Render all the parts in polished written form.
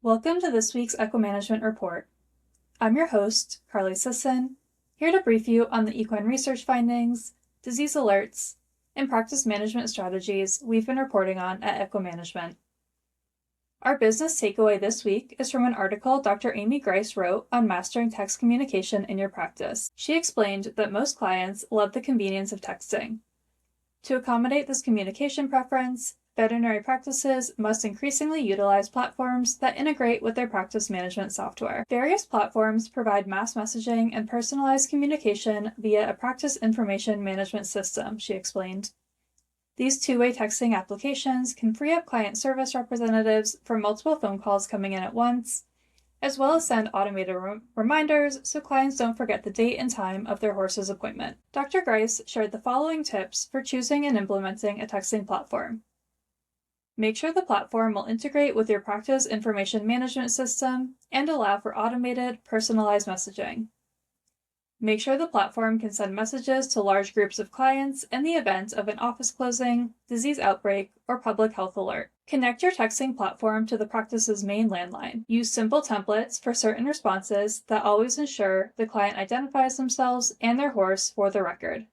Welcome to this week's EquiManagement Report. I'm your host, Carly Sisson, here to brief you on the equine research findings, disease alerts, and practice management strategies we've been reporting on at EquiManagement. Our business takeaway this week is from an article Dr. Amy Grice wrote on mastering text communication in your practice. She explained that most clients love the convenience of texting. To accommodate this communication preference, veterinary practices must increasingly utilize platforms that integrate with their practice management software. Various platforms provide mass messaging and personalized communication via a practice information management system, she explained. These two-way texting applications can free up client service representatives from multiple phone calls coming in at once, as well as send automated reminders so clients don't forget the date and time of their horse's appointment. Dr. Grice shared the following tips for choosing and implementing a texting platform. Make sure the platform will integrate with your practice information management system and allow for automated, personalized messaging. Make sure the platform can send messages to large groups of clients in the event of an office closing, disease outbreak, or public health alert. Connect your texting platform to the practice's main landline. Use simple templates for certain responses that always ensure the client identifies themselves and their horse for the record.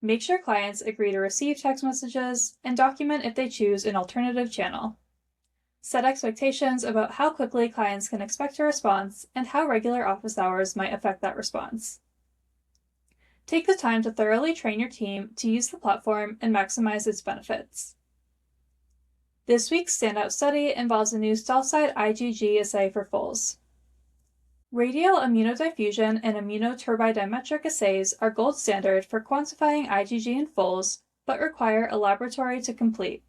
Make sure clients agree to receive text messages and document if they choose an alternative channel. Set expectations about how quickly clients can expect a response and how regular office hours might affect that response. Take the time to thoroughly train your team to use the platform and maximize its benefits. This week's standout study involves a new stallside IgG assay for foals. Radial immunodiffusion and immunoturbidimetric assays are gold standard for quantifying IgG in foals, but require a laboratory to complete.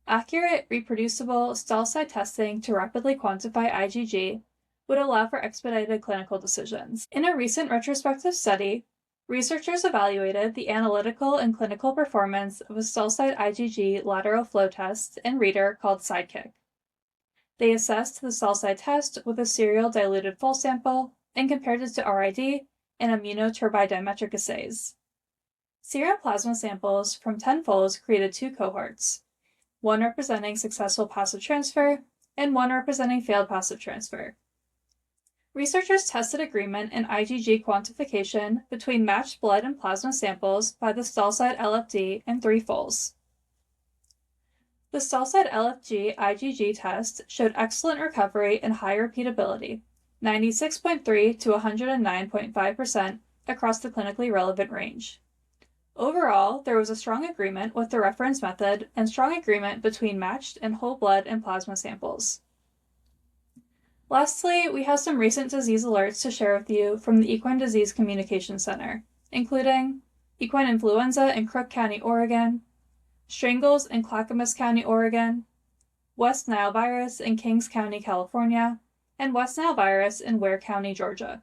Accurate, reproducible stallside testing to rapidly quantify IgG would allow for expedited clinical decisions. In a recent retrospective study, researchers evaluated the analytical and clinical performance of a stallside IgG lateral flow test and reader called Sidekick. They assessed the stallside test with a serial diluted foal sample and compared it to RID and immunoturbidimetric assays. Serum plasma samples from 10 foals created two cohorts, one representing successful passive transfer and one representing failed passive transfer. Researchers tested agreement in IgG quantification between matched blood and plasma samples by the stallside LFD and 3 foals. The stallside LFG IgG test showed excellent recovery and high repeatability, 96.3 to 109.5% across the clinically relevant range. Overall, there was a strong agreement with the reference method and strong agreement between matched and whole blood and plasma samples. Lastly, we have some recent disease alerts to share with you from the Equine Disease Communication Center, including equine influenza in Crook County, Oregon, strangles in Clackamas County, Oregon, West Nile virus in Kings County, California, and West Nile virus in Ware County, Georgia.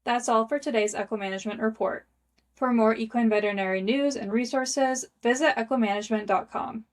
That's all for today's EquiManagement Report. For more equine veterinary news and resources, visit equimanagement.com.